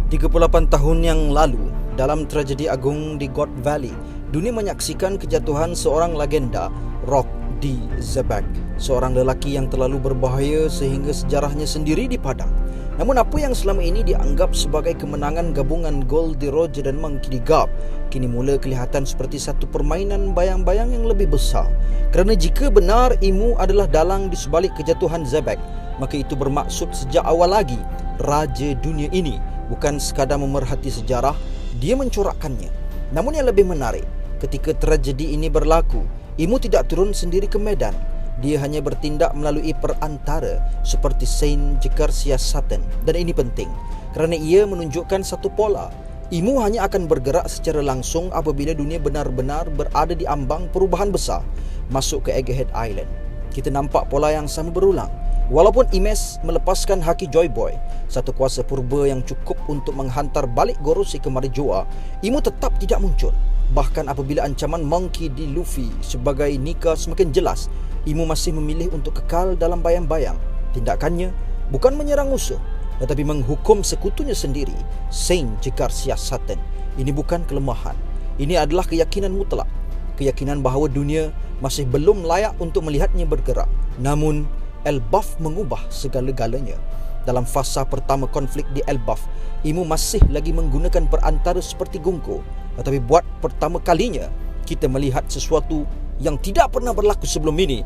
38 tahun yang lalu, dalam tragedi agung di God Valley, dunia menyaksikan kejatuhan seorang legenda, Rock D. Zebek, seorang lelaki yang terlalu berbahaya sehingga sejarahnya sendiri dipadam. Namun apa yang selama ini dianggap sebagai kemenangan gabungan Goldie Roger dan Monkey D. Garb kini mula kelihatan seperti satu permainan bayang-bayang yang lebih besar. Kerana jika benar Imu adalah dalang di sebalik kejatuhan Zebek, maka itu bermaksud sejak awal lagi raja dunia ini bukan sekadar memerhati sejarah, dia mencorakkannya. Namun yang lebih menarik, ketika tragedi ini berlaku, Imu tidak turun sendiri ke medan. Dia hanya bertindak melalui perantara seperti Saint Jekarsia Satan. Dan ini penting kerana ia menunjukkan satu pola. Imu hanya akan bergerak secara langsung apabila dunia benar-benar berada di ambang perubahan besar masuk ke Egghead Island. Kita nampak pola yang sama berulang. Walaupun Imes melepaskan Haki Joy Boy, satu kuasa purba yang cukup untuk menghantar balik Gorosi ke Marijoa, Imu tetap tidak muncul. Bahkan apabila ancaman Monkey D. Luffy sebagai Nika semakin jelas, Imu masih memilih untuk kekal dalam bayang-bayang. Tindakannya bukan menyerang musuh, tetapi menghukum sekutunya sendiri, Saint Jekarsia Satan. Ini bukan kelemahan. Ini adalah keyakinan mutlak. Keyakinan bahawa dunia masih belum layak untuk melihatnya bergerak. Namun Elbaf mengubah segala-galanya. Dalam fasa pertama konflik di Elbaf, Imu masih lagi menggunakan perantara seperti Gungko. Tetapi buat pertama kalinya, kita melihat sesuatu yang tidak pernah berlaku sebelum ini.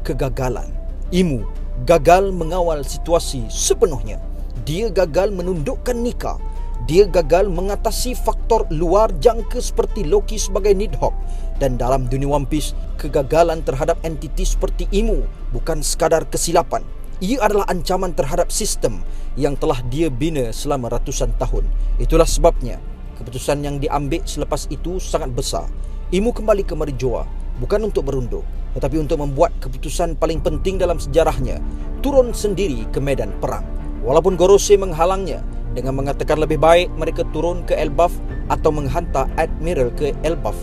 Kegagalan. Imu gagal mengawal situasi sepenuhnya. Dia gagal menundukkan Nika. Dia gagal mengatasi faktor luar jangka seperti Loki sebagai Nidhogg. Dan dalam dunia One Piece, kegagalan terhadap entiti seperti Imu bukan sekadar kesilapan. Ia adalah ancaman terhadap sistem yang telah dia bina selama ratusan tahun. Itulah sebabnya keputusan yang diambil selepas itu sangat besar. Imu kembali ke Marijoa bukan untuk berunduk, tetapi untuk membuat keputusan paling penting dalam sejarahnya, turun sendiri ke medan perang. Walaupun Gorosei menghalangnya dengan mengatakan lebih baik mereka turun ke Elbaf atau menghantar Admiral ke Elbaf,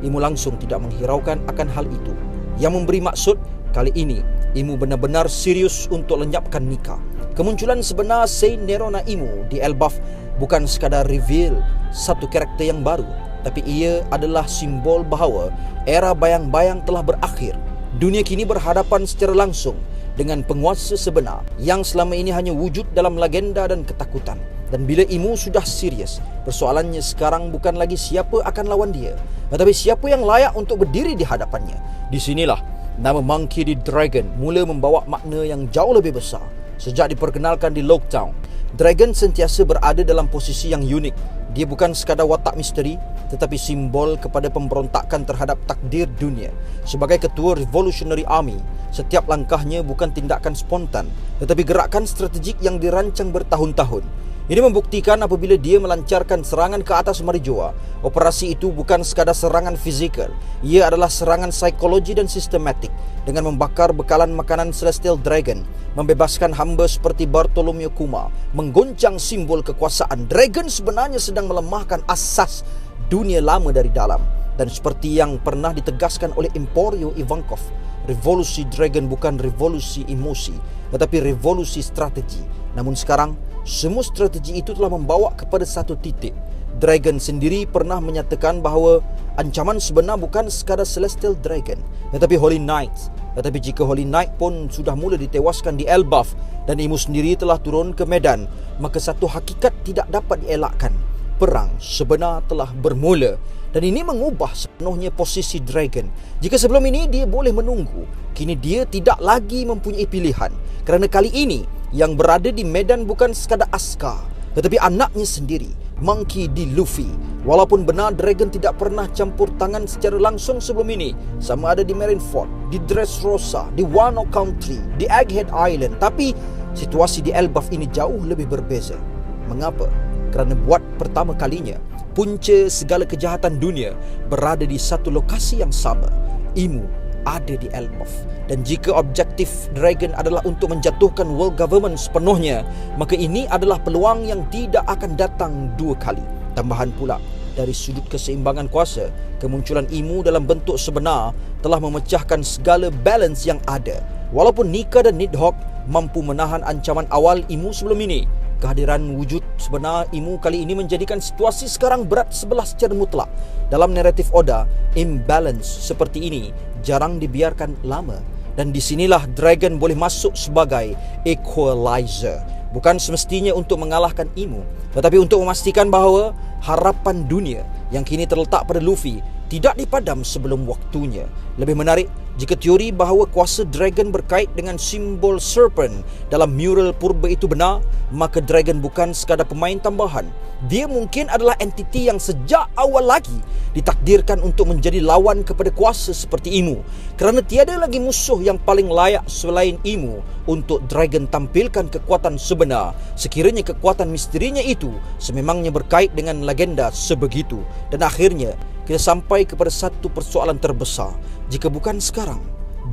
Imu langsung tidak menghiraukan akan hal itu. Yang memberi maksud, kali ini Imu benar-benar serius untuk lenyapkan Nika. Kemunculan sebenar Saint Nerona Imu di Elbaf bukan sekadar reveal satu karakter yang baru, tapi ia adalah simbol bahawa era bayang-bayang telah berakhir. Dunia kini berhadapan secara langsung dengan penguasa sebenar yang selama ini hanya wujud dalam legenda dan ketakutan. Dan bila Imu sudah serius, persoalannya sekarang bukan lagi siapa akan lawan dia, tetapi siapa yang layak untuk berdiri di hadapannya. Di sinilah nama Monkey D. Dragon mula membawa makna yang jauh lebih besar. Sejak diperkenalkan di Lockdown, Dragon sentiasa berada dalam posisi yang unik. Dia bukan sekadar watak misteri, tetapi simbol kepada pemberontakan terhadap takdir dunia. Sebagai ketua Revolutionary Army, setiap langkahnya bukan tindakan spontan, tetapi gerakan strategik yang dirancang bertahun-tahun. Ini membuktikan apabila dia melancarkan serangan ke atas Marijoa, operasi itu bukan sekadar serangan fizikal. Ia adalah serangan psikologi dan sistematik. Dengan membakar bekalan makanan Celestial Dragon, membebaskan hamba seperti Bartholomew Kuma, menggoncang simbol kekuasaan, Dragon sebenarnya sedang melemahkan asas dunia lama dari dalam. Dan seperti yang pernah ditegaskan oleh Emporio Ivankov, revolusi Dragon bukan revolusi emosi, tetapi revolusi strategi. Namun sekarang, semua strategi itu telah membawa kepada satu titik. Dragon sendiri pernah menyatakan bahawa ancaman sebenar bukan sekadar Celestial Dragon, tetapi Holy Knights. Tetapi jika Holy Knight pun sudah mula ditewaskan di Elbaf dan Imu sendiri telah turun ke medan, maka satu hakikat tidak dapat dielakkan. Perang sebenar telah bermula. Dan ini mengubah sepenuhnya posisi Dragon. Jika sebelum ini dia boleh menunggu, kini dia tidak lagi mempunyai pilihan. Kerana kali ini yang berada di medan bukan sekadar askar, tetapi anaknya sendiri, Monkey D. Luffy. Walaupun benar Dragon tidak pernah campur tangan secara langsung sebelum ini, sama ada di Marineford, di Dressrosa, di Wano Country, di Egghead Island, tapi situasi di Elbaf ini jauh lebih berbeza. Mengapa? Kerana buat pertama kalinya, punca segala kejahatan dunia berada di satu lokasi yang sama. Imu ada di Elbaf. Dan jika objektif Dragon adalah untuk menjatuhkan world government sepenuhnya, maka ini adalah peluang yang tidak akan datang dua kali. Tambahan pula, dari sudut keseimbangan kuasa, kemunculan Imu dalam bentuk sebenar telah memecahkan segala balance yang ada. Walaupun Nika dan Nidhogg mampu menahan ancaman awal Imu sebelum ini, Kehadiran wujud sebenar Imu kali ini menjadikan situasi sekarang berat sebelah secara mutlak. Dalam naratif Oda, imbalance seperti ini jarang dibiarkan lama. Dan disinilah Dragon boleh masuk sebagai equalizer. Bukan semestinya untuk mengalahkan Imu, tetapi untuk memastikan bahawa harapan dunia yang kini terletak pada Luffy tidak dipadam sebelum waktunya. Lebih menarik, jika teori bahawa kuasa Dragon berkait dengan simbol serpent dalam mural purba itu benar, maka Dragon bukan sekadar pemain tambahan. Dia mungkin adalah entiti yang sejak awal lagi ditakdirkan untuk menjadi lawan kepada kuasa seperti Imu. Kerana tiada lagi musuh yang paling layak selain Imu untuk Dragon tampilkan kekuatan sebenar, sekiranya kekuatan misterinya itu sememangnya berkait dengan legenda sebegitu. Dan akhirnya kita sampai kepada satu persoalan terbesar. Jika bukan sekarang,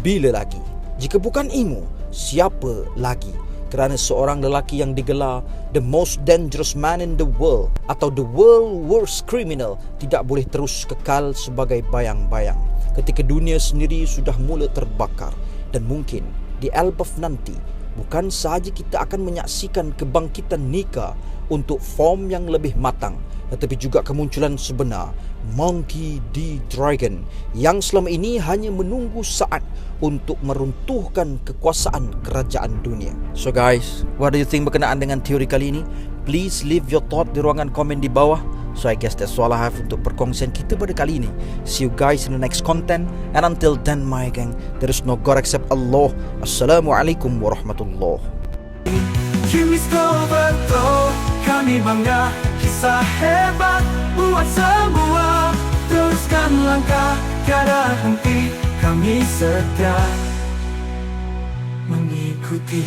bila lagi? Jika bukan Imu, siapa lagi? Kerana seorang lelaki yang digelar the most dangerous man in the world atau the world worst criminal tidak boleh terus kekal sebagai bayang-bayang ketika dunia sendiri sudah mula terbakar. Dan mungkin di Elbaf nanti bukan sahaja kita akan menyaksikan kebangkitan Nika untuk form yang lebih matang, tetapi juga kemunculan sebenar Monkey D. Dragon yang selama ini hanya menunggu saat untuk meruntuhkan kekuasaan kerajaan dunia. So guys, what do you think berkenaan dengan teori kali ini? Please leave your thought di ruangan komen di bawah. So I guess that's all I have untuk perkongsian kita pada kali ini. See you guys in the next content, and until then my gang, there is no God except Allah. Assalamualaikum warahmatullahi. Kimis Overthrow, kami bangga, kisah hebat buat semua. Teruskan langkah, tiada henti, kami setia mengikuti.